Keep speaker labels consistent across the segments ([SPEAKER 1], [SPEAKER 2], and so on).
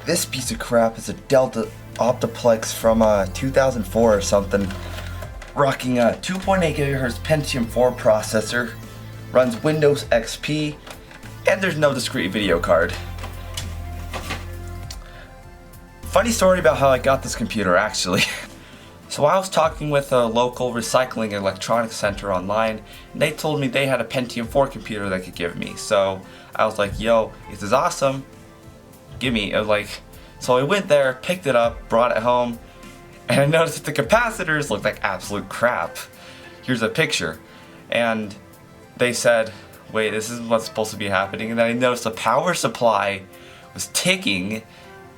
[SPEAKER 1] This piece of crap is a Dell optiplex from 2004 or something. Rocking a 2.8 GHz Pentium 4 processor, runs Windows XP, and there's no discrete video card. Funny story about how I got this computer actually. So I was talking with a local recycling electronics center online, and they told me they had a Pentium 4 computer they could give me. So I was like, yo, this is awesome, give me. So I went there, picked it up, brought it home, and I noticed that the capacitors looked like absolute crap. Here's a picture. And they said, wait, this is what's supposed to be happening. And then I noticed the power supply was ticking,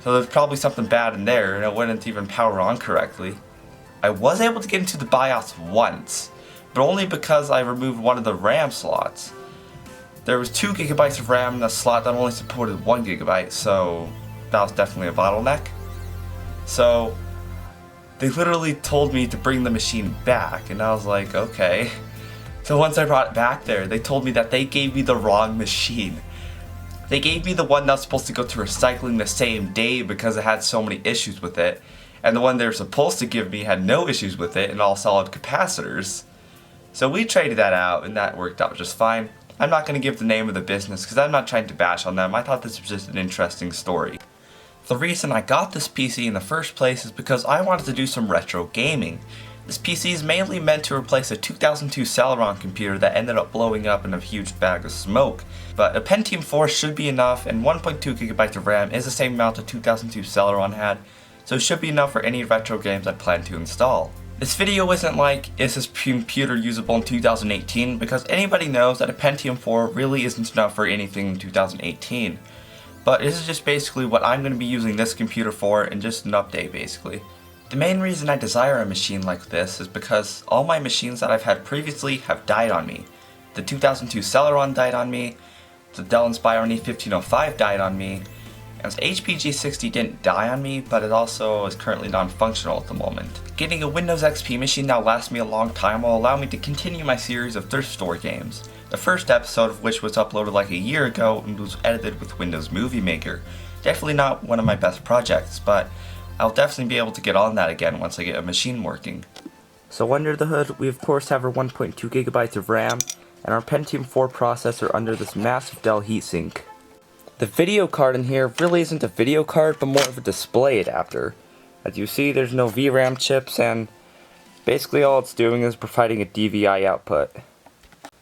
[SPEAKER 1] so there's probably something bad in there, and it wouldn't even power on correctly. I was able to get into the BIOS once, but only because I removed one of the RAM slots. There was 2 GB of RAM in a slot that only supported 1 GB, so that was definitely a bottleneck. So they literally told me to bring the machine back, and I was like, okay. So once I brought it back there, they told me that they gave me the wrong machine. They gave me the one that was supposed to go to recycling the same day because it had so many issues with it, and the one they were supposed to give me had no issues with it and all solid capacitors. So we traded that out, and that worked out just fine. I'm not going to give the name of the business because I'm not trying to bash on them. I thought this was just an interesting story. The reason I got this PC in the first place is because I wanted to do some retro gaming. This PC is mainly meant to replace a 2002 Celeron computer that ended up blowing up in a huge bag of smoke. But a Pentium 4 should be enough, and 1.2 GB of RAM is the same amount the 2002 Celeron had, so it should be enough for any retro games I plan to install. This video isn't like, is this computer usable in 2018, because anybody knows that a Pentium 4 really isn't enough for anything in 2018. But this is just basically what I'm going to be using this computer for, and just an update basically. The main reason I desire a machine like this is because all my machines that I've had previously have died on me. The 2002 Celeron died on me, the Dell Inspiron E1505 died on me, and the HPG60 didn't die on me, but it also is currently non-functional at the moment. Getting a Windows XP machine that will last me a long time will allow me to continue my series of thrift store games. The first episode of which was uploaded like a year ago and was edited with Windows Movie Maker. Definitely not one of my best projects, but I'll definitely be able to get on that again once I get a machine working. So under the hood, we of course have our 1.2 GB of RAM and our Pentium 4 processor under this massive Dell heatsink. The video card in here really isn't a video card, but more of a display adapter. As you see, there's no VRAM chips, and basically all it's doing is providing a DVI output.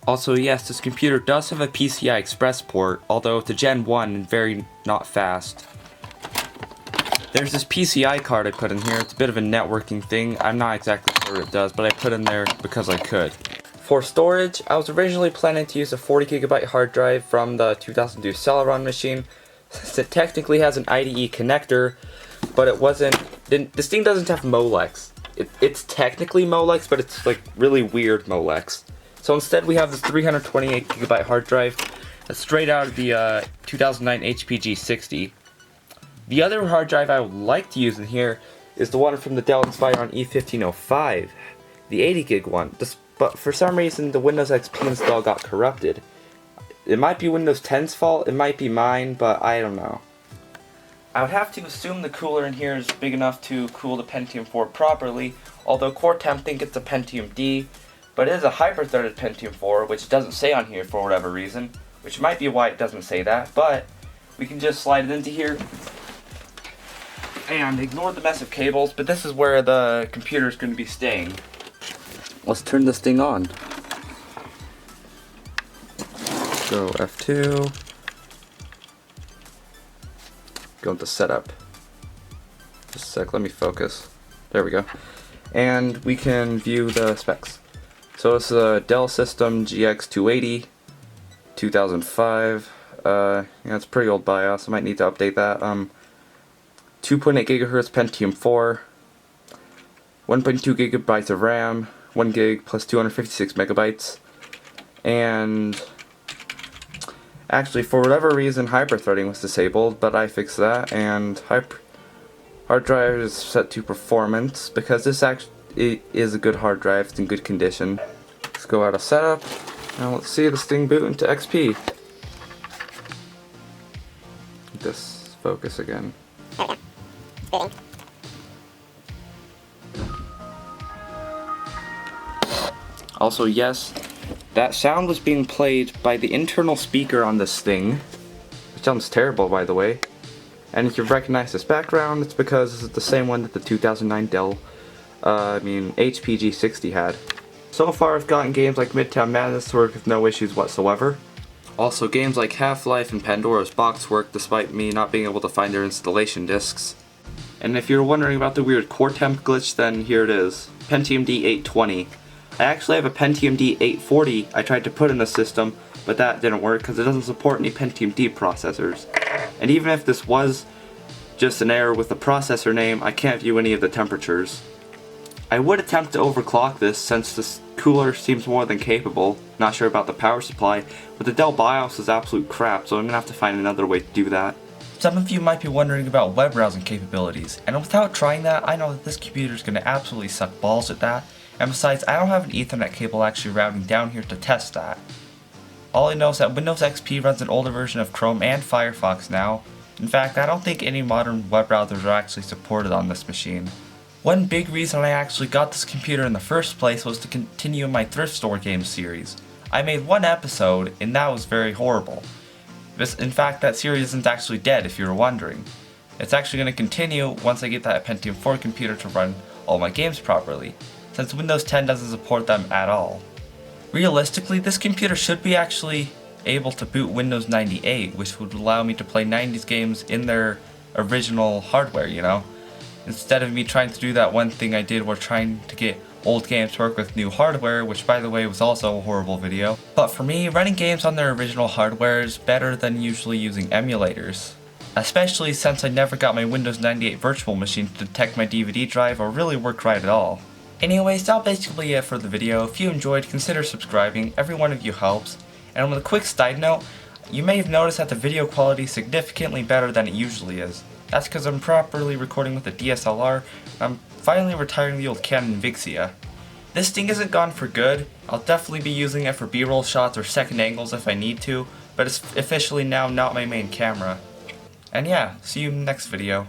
[SPEAKER 1] Also, yes, this computer does have a PCI Express port, although it's a Gen 1 and very not fast. There's this PCI card I put in here. It's a bit of a networking thing. I'm not exactly sure what it does, but I put in there because I could. For storage, I was originally planning to use a 40 GB hard drive from the 2002 Celeron machine, since it technically has an IDE connector, but it wasn't. This thing doesn't have Molex. It's technically Molex, but it's like really weird Molex. So instead, we have this 328 GB hard drive that's straight out of the 2009 HPG60. The other hard drive I would like to use in here is the one from the Dell Inspiron E1505, the 80 gig one. But for some reason, the Windows XP install got corrupted. It might be Windows 10's fault, it might be mine, but I don't know. I would have to assume the cooler in here is big enough to cool the Pentium 4 properly, although Core Temp think it's a Pentium D, but it is a hyper-threaded Pentium 4, which doesn't say on here for whatever reason, which might be why it doesn't say that, but we can just slide it into here and ignore the mess of cables, but this is where the computer is going to be staying. Let's turn this thing on. Go F2. Go into setup. Just a sec, let me focus. There we go. And we can view the specs. So it's a Dell System GX280, 2005. It's a pretty old BIOS, I might need to update that. 2.8 GHz Pentium 4, 1.2 GB of RAM, 1 gig plus 256 megabytes, and actually for whatever reason hyper-threading was disabled, but I fixed that, and hard drive is set to performance because this actually is a good hard drive, it's in good condition. Let's go out of setup, and let's see this thing boot into XP. Just focus again. Also, yes, that sound was being played by the internal speaker on this thing, which sounds terrible, by the way. And if you recognize this background, it's because this is the same one that the 2009 Dell, HPG60 had. So far, I've gotten games like Midtown Madness to work with no issues whatsoever. Also, games like Half-Life and Pandora's Box work despite me not being able to find their installation discs. And if you're wondering about the weird core temp glitch, then here it is. Pentium D820. I actually have a Pentium D840 I tried to put in the system, but that didn't work because it doesn't support any Pentium D processors. And even if this was just an error with the processor name, I can't view any of the temperatures. I would attempt to overclock this since this cooler seems more than capable. Not sure about the power supply, but the Dell BIOS is absolute crap, so I'm gonna have to find another way to do that. Some of you might be wondering about web browsing capabilities, and without trying that, I know that this computer is gonna absolutely suck balls at that. And besides, I don't have an Ethernet cable actually routing down here to test that. All I know is that Windows XP runs an older version of Chrome and Firefox now. In fact, I don't think any modern web browsers are actually supported on this machine. One big reason I actually got this computer in the first place was to continue my thrift store games series. I made one episode, and that was very horrible. In fact, that series isn't actually dead if you were wondering. It's actually going to continue once I get that Pentium 4 computer to run all my games properly, since Windows 10 doesn't support them at all. Realistically, this computer should be actually able to boot Windows 98, which would allow me to play 90s games in their original hardware, you know? Instead of me trying to do that one thing I did where trying to get old games to work with new hardware, which by the way was also a horrible video. But for me, running games on their original hardware is better than usually using emulators. Especially since I never got my Windows 98 virtual machine to detect my DVD drive or really work right at all. Anyways, that's basically it for the video. If you enjoyed, consider subscribing. Every one of you helps. And with a quick side note, you may have noticed that the video quality is significantly better than it usually is. That's because I'm properly recording with a DSLR, and I'm finally retiring the old Canon Vixia. This thing isn't gone for good. I'll definitely be using it for B-roll shots or second angles if I need to, but it's officially now not my main camera. And yeah, see you in the next video.